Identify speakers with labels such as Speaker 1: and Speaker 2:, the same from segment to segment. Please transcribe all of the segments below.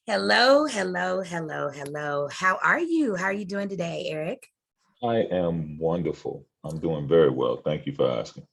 Speaker 1: Hello, hello, hello, hello. How are you? How are you doing today, Eric?
Speaker 2: I am wonderful. I'm doing very well. Thank you for asking.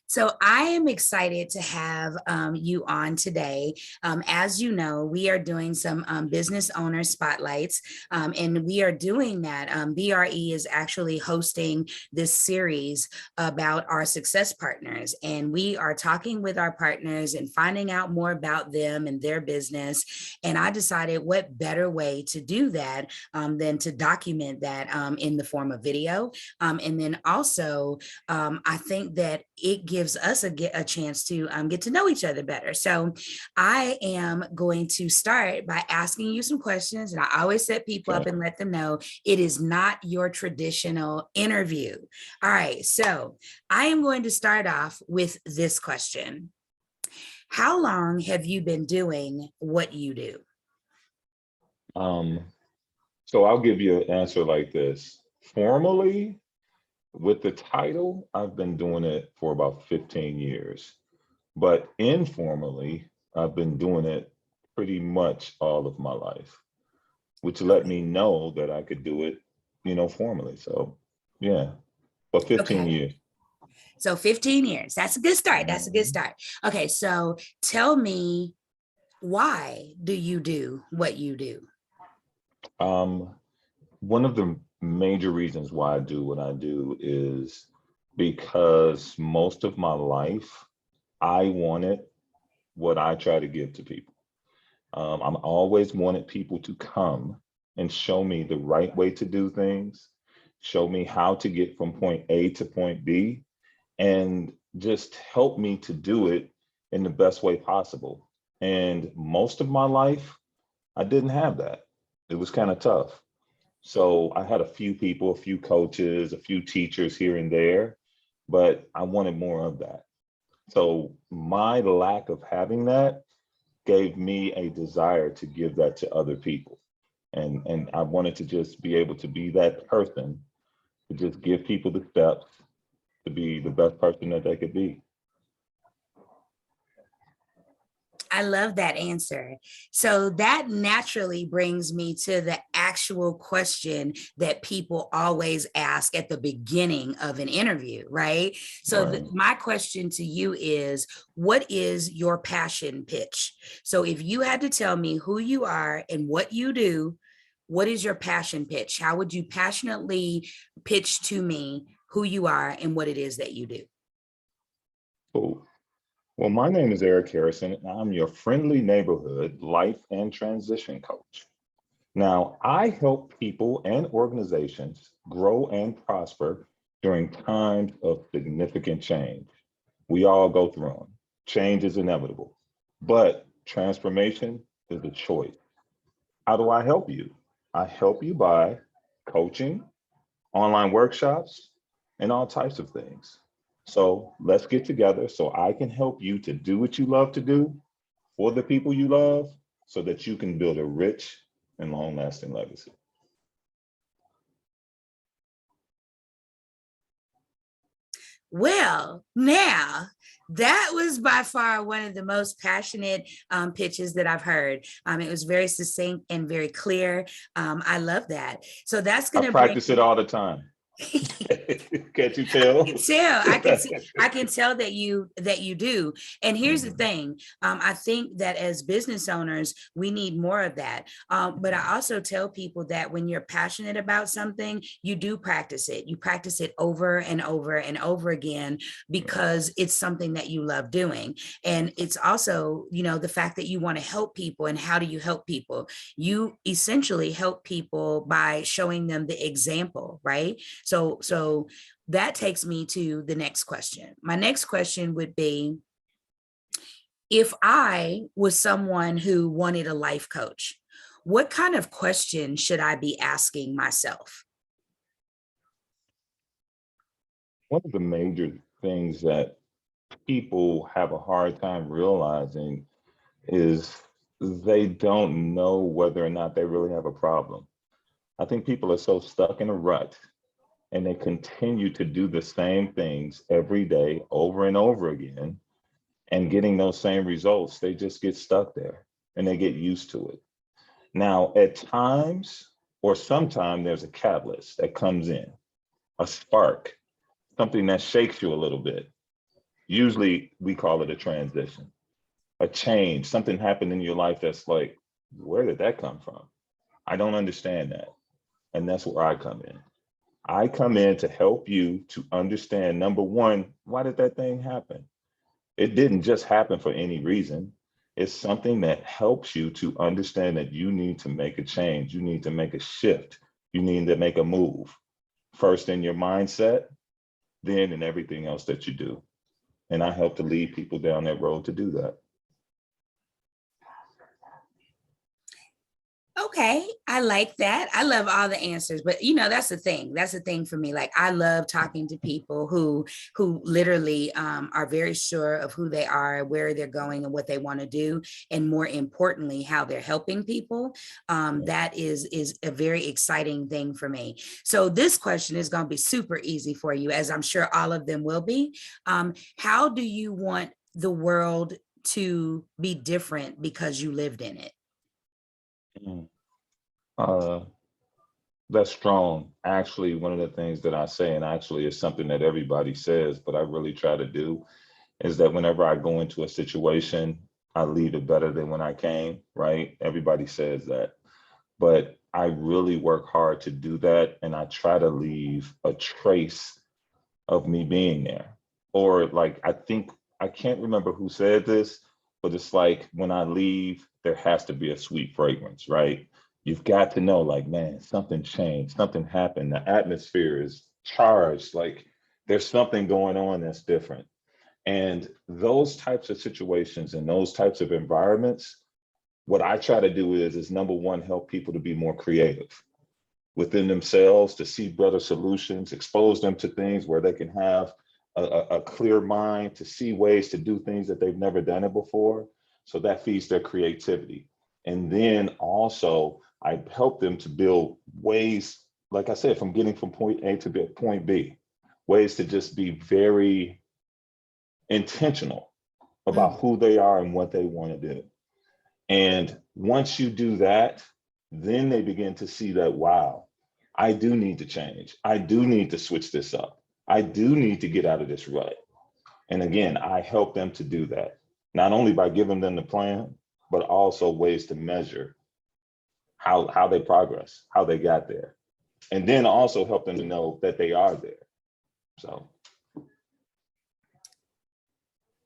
Speaker 1: So I am excited to have you on today. As you know, we are doing some business owner spotlights, and we are doing that. BRE is actually hosting this series about our success partners, and we are talking with our partners and finding out more about them and their business. And I decided what better way to do that than to document that in the form of video. And then also, I think that it gives us a chance to get to know each other better. So I am going to start by asking you some questions. And I always set people up
Speaker 2: Okay.
Speaker 1: and let them know it is not your traditional interview. All right. So I am going to start off with this question. How long have you been doing what you do?
Speaker 2: Um, so I'll give you an answer like this. Formally, with the title, I've been doing it for about 15 years, but informally, I've been doing it pretty much all of my life, which let
Speaker 1: Okay.
Speaker 2: me know that I could do it, formally. So yeah, for 15
Speaker 1: Okay.
Speaker 2: years.
Speaker 1: So 15 years. That's a good start. That's a good
Speaker 2: Mhm.
Speaker 1: start. Okay. So tell me, why do you do what you do?
Speaker 2: Um, One of the major reasons why I do what I do is because most of my life, I wanted what I try to give to people. I'm always wanted people to come and show me the right way to do things, show me how to get from point A to point B, and just help me to do it in the best way possible. And most of my life, I didn't have that. It was kind of tough. So I had a few people, a few coaches, a few teachers here and there, but I wanted more of that. So my lack of having that gave me a desire to give that to other people. And I wanted to just be able to be that person to just give people the steps to be the best person that they could be.
Speaker 1: I love that answer. So that naturally brings me to the actual question that people always ask at the beginning of an interview, right? So
Speaker 2: Right.
Speaker 1: my question to you is, what is your passion pitch? So if you had to tell me who you are and what you do, what is your passion pitch? How would you passionately pitch to me who you are and what it is that you do?
Speaker 2: Cool. Well, my name is Eric Harrison, and I'm your friendly neighborhood life and transition coach. Now, I help people and organizations grow and prosper during times of significant change. We all go through them. Change is inevitable, but transformation is a choice. How do I help you? I help you by coaching, online workshops, and all types of things. So let's get together so I can help you to do what you love to do for the people you love so that you can build a rich and long lasting legacy.
Speaker 1: Well, now that was by far one of the most passionate pitches that I've heard. It was very succinct and very clear. I love that. So that's
Speaker 2: I
Speaker 1: going to bring
Speaker 2: practice it all the time. Can't you
Speaker 1: I can
Speaker 2: tell?
Speaker 1: tell. I can tell that you do. And here's the
Speaker 2: Mhm.
Speaker 1: thing. I think that as business owners, we need more of that. But I also tell people that when you're passionate about something, you do practice it. You practice it over and over and over again
Speaker 2: Yes.
Speaker 1: because it's something that you love doing. And it's also, the fact that you want to help people. And how do you help people? You essentially help people by showing them the example, right? So that takes me to the next question. My next question would be, if I was someone who wanted a life coach, what kind of question should I be asking myself?
Speaker 2: One of the major things that people have a hard time realizing is they don't know whether or not they really have a problem. I think people are so stuck in a rut and they continue to do the same things every day over and over again and getting those same results. They just get stuck there and they get used to it. Now, at times or sometime there's a catalyst that comes in, a spark, something that shakes you a little bit. Usually we call it a transition, a change, something happened in your life that's like, where did that come from? I don't understand that. And that's where I come in. I come in to help you to understand, number one, why did that thing happen? It didn't just happen for any reason. It's something that helps you to understand that you need to make a change. You need to make a shift. You need to make a move. First in your mindset, then in everything else that you do. And I help to lead people down that road to do that.
Speaker 1: Okay, I like that. I love all the answers, but you know, that's the thing. That's the thing for me. Like I love talking to people who literally are very sure of who they are, where they're going, and what they want to do, and more importantly, how they're helping people. That is a very exciting thing for me. So this question is going to be super easy for you, as I'm sure all of them will be. How do you want the world to be different because you lived in it?
Speaker 2: Mm. Uh, that's strong. Actually, one of the things that I say, and actually is something that everybody says, but I really try to do, is that whenever I go into a situation, I leave it better than when I came, right? Everybody says that. But I really work hard to do that. And I try to leave a trace of me being there. Or like, I think, I can't remember who said this, but it's like when I leave, there has to be a sweet fragrance, right? You've got to know, like, man, something changed, something happened. The atmosphere is charged, like there's something going on that's different. And those types of situations and those types of environments, what I try to do is number one, help people to be more creative within themselves, to see better solutions, expose them to things where they can have a clear mind, to see ways to do things that they've never done it before. So that feeds their creativity. And then also I help them to build ways, like I said, from getting from point A to point B, ways to just be very intentional about who they are and what they want to do. And once you do that, then they begin to see that, wow, I do need to change. I do need to switch this up. I do need to get out of this rut. And again, I help them to do that, not only by giving them the plan, but also ways to measure how they progress, how they got there. And then also help them to know that they are there.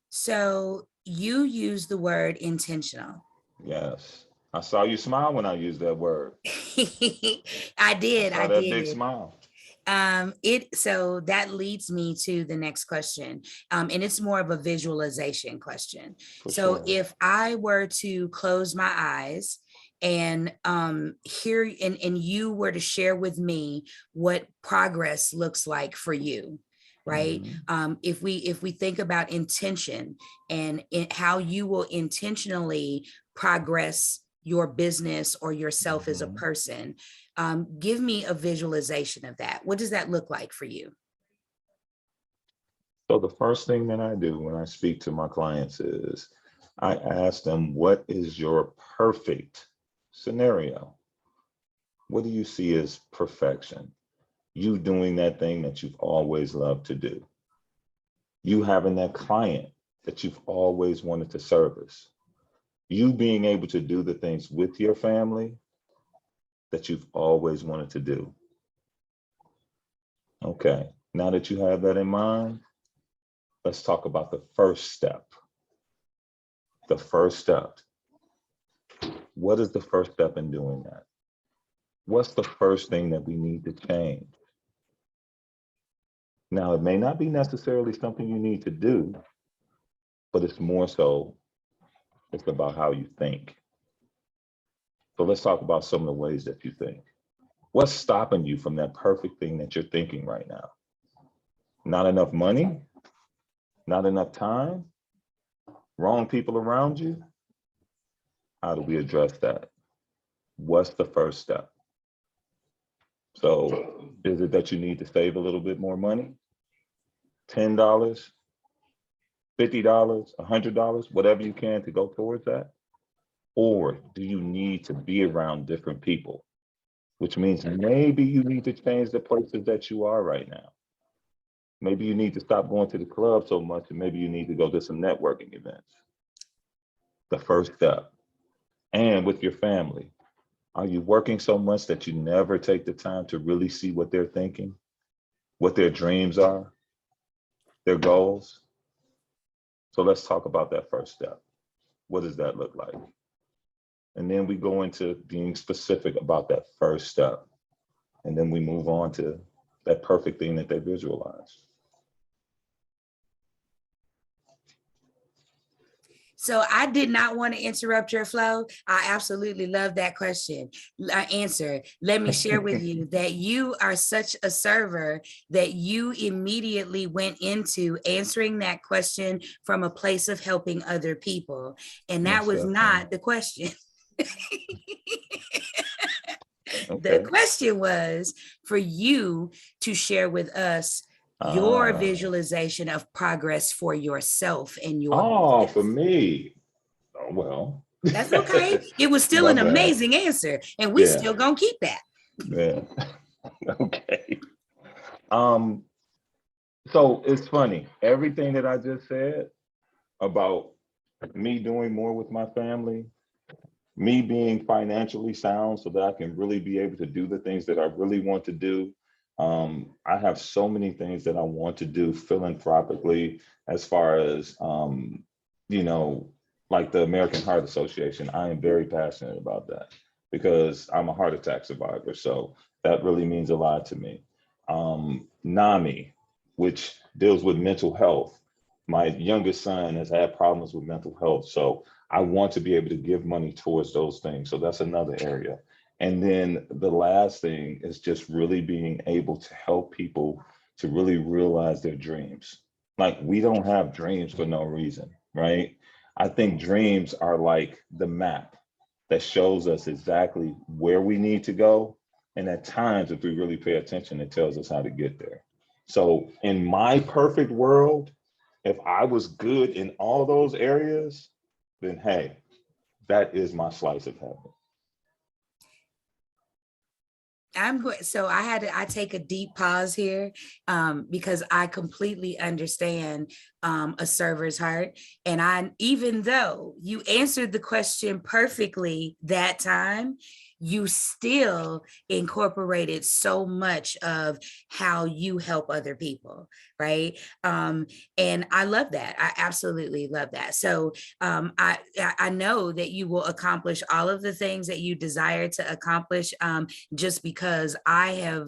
Speaker 1: So you use the word intentional.
Speaker 2: Yes. I saw you smile when I used that word.
Speaker 1: I did.
Speaker 2: I saw that big smile.
Speaker 1: So that leads me to the next question. And it's more of a visualization question.
Speaker 2: For
Speaker 1: so
Speaker 2: sure.
Speaker 1: If I were to close my eyes and hear and you were to share with me what progress looks like for you, right? If we think about intention and how you will intentionally progress your business or yourself as a person, give me a visualization of that. What does that look like for you?
Speaker 2: So the first thing that I do when I speak to my clients is I ask them, what is your perfect scenario? What do you see as perfection? You doing that thing that you've always loved to do. You having that client that you've always wanted to service. You being able to do the things with your family that you've always wanted to do. Okay, now that you have that in mind, let's talk about the first step. The first step. What is the first step in doing that? What's the first thing that we need to change? Now, it may not be necessarily something you need to do, but it's more so, it's about how you think. So let's talk about some of the ways that you think. What's stopping you from that perfect thing that you're thinking right now? Not enough money? Not enough time? Wrong people around you? How do we address that? What's the first step? So is it that you need to save a little bit more money? $10, $50, $100, whatever you can to go towards that? Or do you need to be around different people? Which means maybe you need to change the places that you are right now. Maybe you need to stop going to the club so much, and maybe you need to go to some networking events. The first step. And with your family, are you working so much that you never take the time to really see what they're thinking, what their dreams are, their goals? So let's talk about that first step. What does that look like? And then we go into being specific about that first step. And then we move on to that perfect thing that they visualize.
Speaker 1: So I did not want to interrupt your flow. I absolutely love that question. Answer. Let me share with you that you are such a server that you immediately went into answering that question from a place of helping other people. And that was not the question. The question was for you to share with us your visualization of progress for yourself and your business.
Speaker 2: For me. Oh, well.
Speaker 1: That's okay. It was still an amazing answer, and we still gonna keep that.
Speaker 2: Yeah. Okay. So it's funny. Everything that I just said about me doing more with my family, me being financially sound so that I can really be able to do the things that I really want to do. I have so many things that I want to do philanthropically, as far as, you know, like the American Heart Association. I am very passionate about that because I'm a heart attack survivor. So that really means a lot to me. NAMI, which deals with mental health. My youngest son has had problems with mental health. So I want to be able to give money towards those things. So that's another area. And then the last thing is just really being able to help people to really realize their dreams. Like, we don't have dreams for no reason, right? I think dreams are like the map that shows us exactly where we need to go. And at times, if we really pay attention, it tells us how to get there. So in my perfect world, if I was good in all those areas, then hey, that is my slice of heaven.
Speaker 1: So I take a deep pause here because I completely understand a server's heart. And even though you answered the question perfectly that time, you still incorporated so much of how you help other people, right? And I love that. I absolutely love that. So I know that you will accomplish all of the things that you desire to accomplish, just because I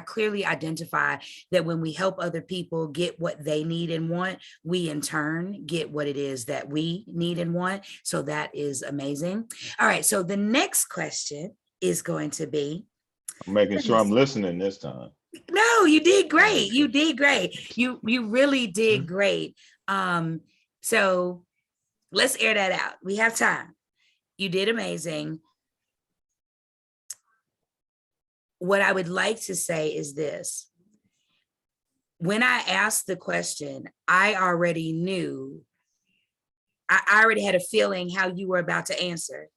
Speaker 1: clearly identify that when we help other people get what they need and want, we in turn get what it is that we need and want. So that is amazing. All right. So the next question is going to be,
Speaker 2: I'm making sure I'm listening this time.
Speaker 1: No, you did great. You did great. You really did great. So let's air that out. We have time. You did amazing. What I would like to say is this. When I asked the question, I already knew, I already had a feeling how you were about to answer.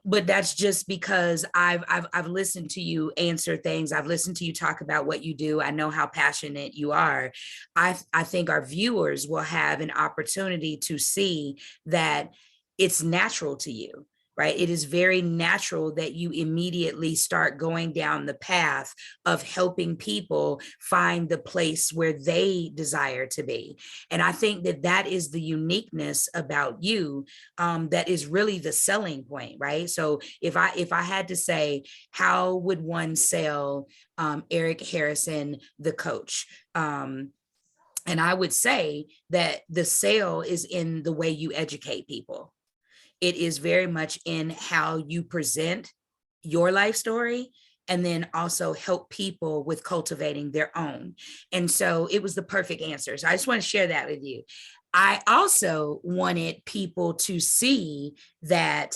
Speaker 1: But that's just because I've listened to you answer things. I've listened to you talk about what you do. I know how passionate you are. I think our viewers will have an opportunity to see that it's natural to you, right? It is very natural that you immediately start going down the path of helping people find the place where they desire to be. And I think that that is the uniqueness about you, that is really the selling point, right? So if I had to say, how would one sell Eric Harrison, the coach? And I would say that the sale is in the way you educate people. It is very much in how you present your life story, and then also help people with cultivating their own. And so it was the perfect answer. So I just want to share that with you. I also wanted people to see that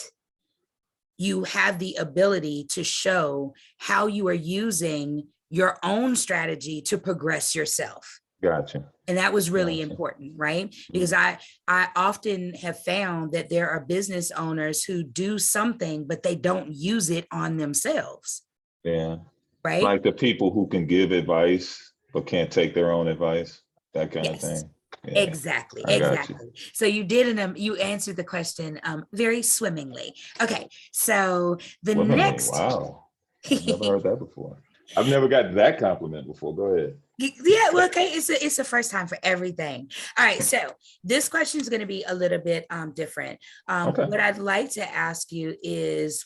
Speaker 1: you have the ability to show how you are using your own strategy to progress yourself.
Speaker 2: Gotcha.
Speaker 1: And that was really
Speaker 2: Gotcha.
Speaker 1: important, right? Because
Speaker 2: Mm.
Speaker 1: I often have found that there are business owners who do something, but they don't use it on themselves,
Speaker 2: Yeah.
Speaker 1: right?
Speaker 2: Like the people who can give advice but can't take their own advice, that kind of
Speaker 1: Yes,
Speaker 2: thing. Yeah,
Speaker 1: exactly,
Speaker 2: I got you.
Speaker 1: exactly. So you did you answered the question very swimmingly. Okay, so the
Speaker 2: Swimmingly.
Speaker 1: next
Speaker 2: Wow. I've never heard that before. I've never got that compliment before. Go ahead.
Speaker 1: Yeah, well, okay, it's a first time for everything. All right, so this question is going to be a little bit different.
Speaker 2: Okay.
Speaker 1: What I'd like to ask you is,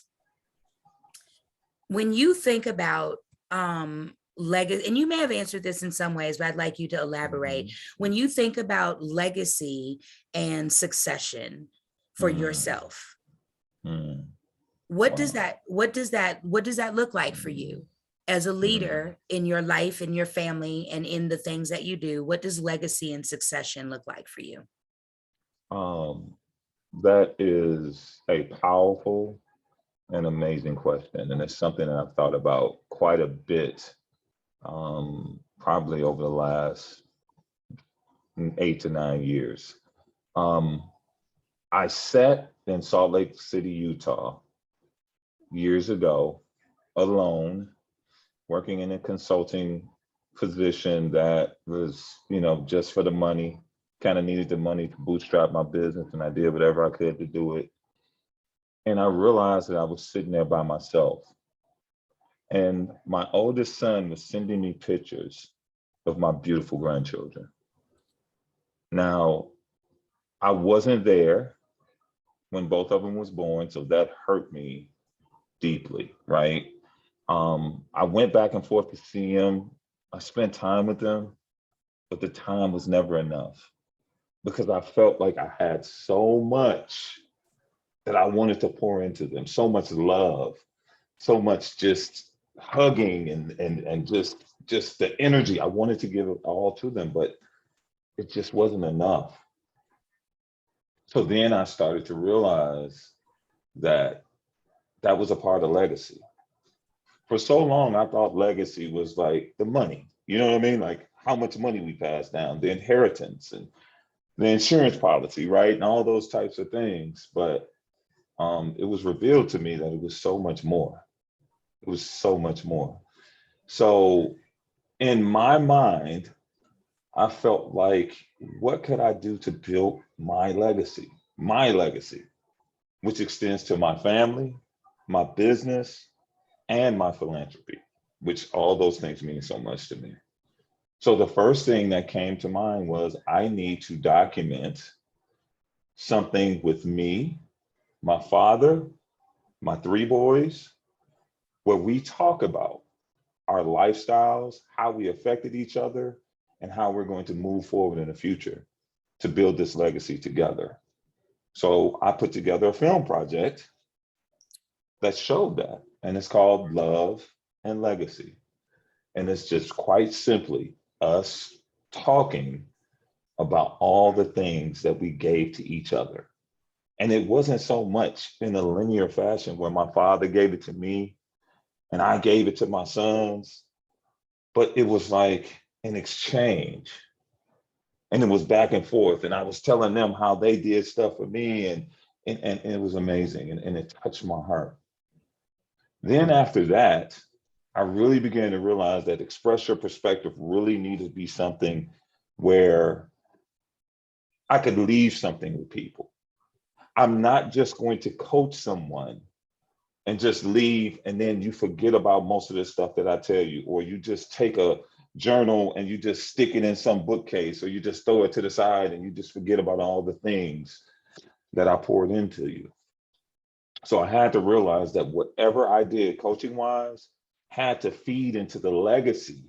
Speaker 1: when you think about legacy, and you may have answered this in some ways, but I'd like you to elaborate.
Speaker 2: Mhm.
Speaker 1: When you think about legacy and succession for
Speaker 2: Mm,
Speaker 1: yourself,
Speaker 2: mm,
Speaker 1: what does
Speaker 2: wow.
Speaker 1: that what does that look like for you as a
Speaker 2: Mm.
Speaker 1: leader in your life, in your family, and in the things that you do? What does legacy and succession look like for you?
Speaker 2: Um, that is a powerful and amazing question, and it's something that I've thought about quite a bit, probably over the last 8 to 9 years. Um, I sat in Salt Lake City, Utah, years ago, alone, working in a consulting position that was, just for the money, kind of needed the money to bootstrap my business, and I did whatever I could to do it. And I realized that I was sitting there by myself. And my oldest son was sending me pictures of my beautiful grandchildren. Now, I wasn't there when both of them was born, so that hurt me deeply, right? I went back and forth to see him. I spent time with them, but the time was never enough because I felt like I had so much that I wanted to pour into them, so much love, so much just hugging and just the energy. I wanted to give it all to them, but it just wasn't enough. So then I started to realize that that was a part of legacy. For so long, I thought legacy was like the money. You know what I mean? Like how much money we pass down, the inheritance and the insurance policy, right? And all those types of things. But it was revealed to me that it was so much more. It was so much more. So in my mind, I felt like, what could I do to build my legacy, which extends to my family, my business, and my philanthropy, which all those things mean so much to me. So the first thing that came to mind was I need to document something with me, my father, my three boys, where we talk about our lifestyles, how we affected each other, and how we're going to move forward in the future to build this legacy together. So I put together a film project that showed that, and it's called Love and Legacy. And it's just quite simply us talking about all the things that we gave to each other. And it wasn't so much in a linear fashion where my father gave it to me and I gave it to my sons, but it was like an exchange. And it was back and forth. And I was telling them how they did stuff for me. And it was amazing. And it touched my heart. Then after that, I really began to realize that express your perspective really needed to be something where I could leave something with people. I'm not just going to coach someone and just leave and then you forget about most of the stuff that I tell you, or you just take a journal and you just stick it in some bookcase, or you just throw it to the side and you just forget about all the things that I poured into you. So I had to realize that whatever I did coaching wise had to feed into the legacy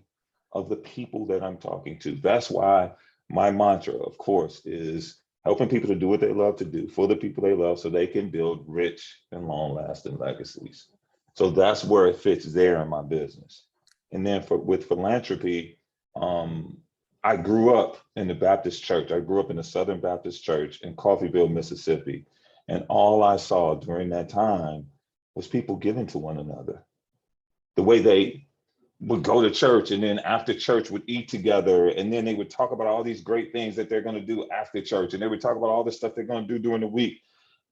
Speaker 2: of the people that I'm talking to. That's why my mantra, of course, is helping people to do what they love to do for the people they love so they can build rich and long lasting legacies. So that's where it fits there in my business. And then with philanthropy, um, I grew up in the Baptist church. I grew up in the Southern Baptist Church in Coffeyville, Mississippi. And all I saw during that time was people giving to one another. The way they would go to church, and then after church would eat together, and then they would talk about all these great things that they're going to do after church, and they would talk about all the stuff they're going to do during the week.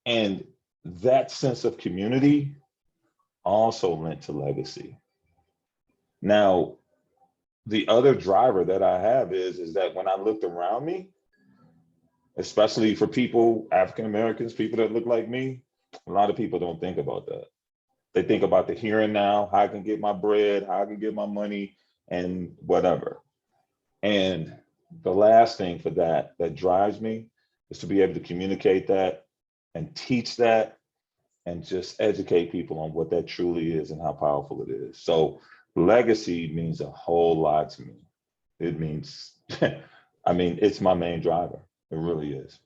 Speaker 2: And that sense of community also lent to legacy. Now, the other driver that I have is that when I looked around me, especially for people, African Americans, people that look like me, a lot of people don't think about that. They think about the here and now, how I can get my bread, how I can get my money, and whatever. And the last thing for that drives me is to be able to communicate that and teach that and just educate people on what that truly is and how powerful it is. So legacy means a whole lot to me. It means, I mean, it's my main driver. It really is.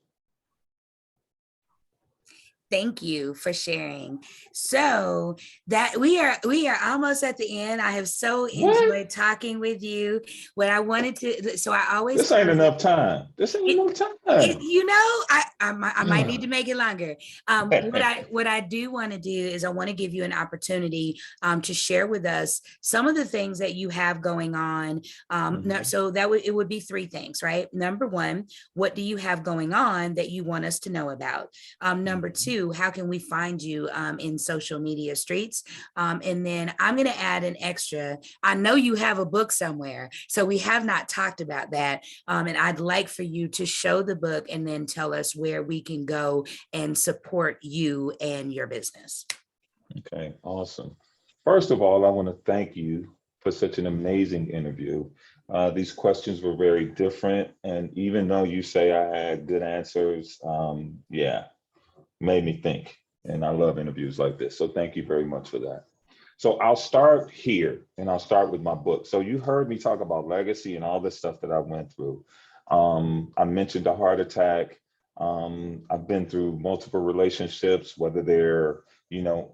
Speaker 1: Thank you for sharing. So that we are almost at the end. I have so
Speaker 2: What?
Speaker 1: enjoyed talking with you. What I wanted to, so I always
Speaker 2: This ain't
Speaker 1: close
Speaker 2: enough time. This ain't enough time.
Speaker 1: you know, I might need to make it longer. What I do want to do is I want to give you an opportunity to share with us some of the things that you have going on. So it would be three things, right? Number one, what do you have going on that you want us to know about? Number two, how can we find you in social media streets? And then I'm going to add an extra. I know you have a book somewhere, so we have not talked about that. And I'd like for you to show the book and then tell us where we can go and support you and your business.
Speaker 2: Okay, awesome. First of all, I want to thank you for such an amazing interview. These questions were very different, and even though you say I had good answers, yeah, made me think. And I love interviews like this. So thank you very much for that. So I'll start here, and I'll start with my book. So you heard me talk about legacy and all the stuff that I went through. I mentioned a heart attack. I've been through multiple relationships, whether they're,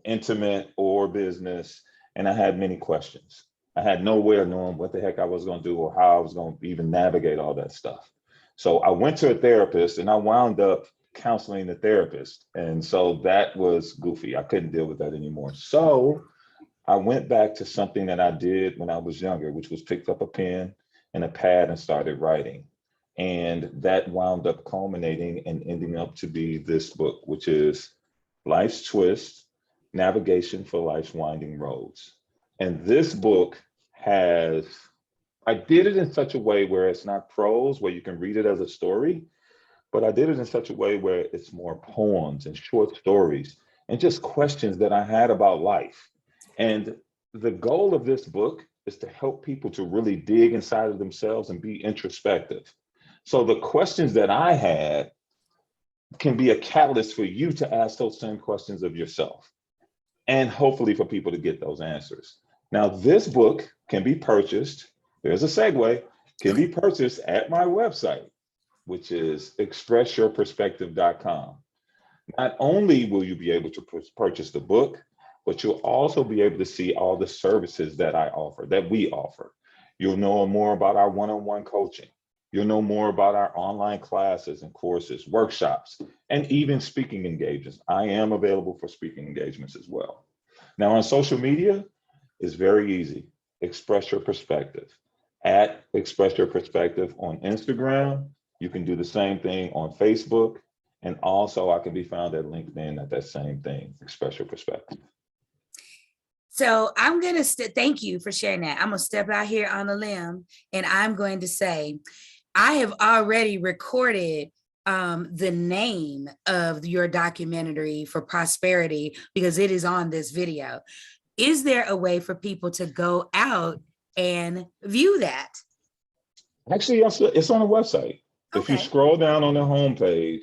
Speaker 2: intimate or business, and I had many questions. I had no way of knowing what the heck I was going to do or how I was going to even navigate all that stuff. So I went to a therapist, and I wound up counseling the therapist. And so that was goofy. I couldn't deal with that anymore. So I went back to something that I did when I was younger, which was picked up a pen and a pad and started writing. And that wound up culminating and ending up to be this book, which is Life's Twist, Navigation for Life's Winding Roads. And this book I did it in such a way where it's not prose, where you can read it as a story, but I did it in such a way where it's more poems and short stories and just questions that I had about life. And the goal of this book is to help people to really dig inside of themselves and be introspective. So the questions that I had can be a catalyst for you to ask those same questions of yourself, and hopefully for people to get those answers. Now, this book can be purchased. There's a segue, can be purchased at my website, which is expressyourperspective.com. Not only will you be able to purchase the book, but you'll also be able to see all the services that we offer. You'll know more about our one-on-one coaching. You'll know more about our online classes and courses, workshops, and even speaking engagements. I am available for speaking engagements as well. Now on social media, it's very easy. Express Your Perspective. At Express Your Perspective on Instagram. You can do the same thing on Facebook. And also I can be found at LinkedIn at that same thing, Express Your Perspective.
Speaker 1: So I'm going to thank you for sharing that. I'm going to step out here on a limb, and I'm going to say, I have already recorded the name of your documentary for prosperity because it is on this video. Is there a way for people to go out and view that?
Speaker 2: Actually, it's on the website.
Speaker 1: Okay.
Speaker 2: If you scroll down on the homepage,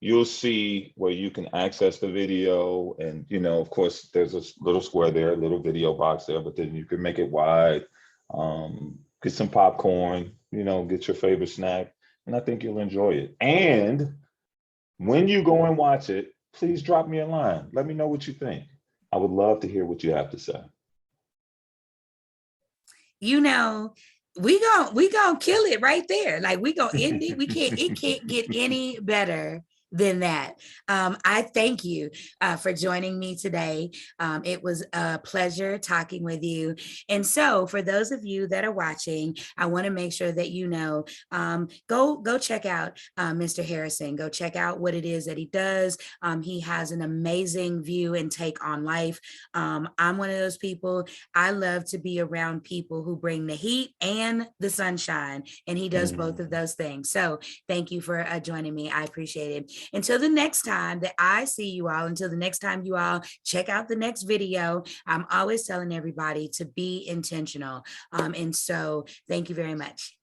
Speaker 2: you'll see where you can access the video. And, of course, there's a little square there, a little video box there, but then you can make it wide, get some popcorn, get your favorite snack. And I think you'll enjoy it. And when you go and watch it, please drop me a line. Let me know what you think. I would love to hear what you have to say.
Speaker 1: We gonna kill it right there. Like we gonna end it. It can't get any better than that. I thank you for joining me today. It was a pleasure talking with you. And so, for those of you that are watching, I want to make sure that you know, go check out Mr. Harrison. Go check out what it is that he does. He has an amazing view and take on life. I'm one of those people. I love to be around people who bring the heat and the sunshine, and he does both of
Speaker 2: Mm.
Speaker 1: those things. So, thank you for joining me. I appreciate it. Until the next time that I see you all, until the next time you all check out the next video, I'm always telling everybody to be intentional. And so thank you very much.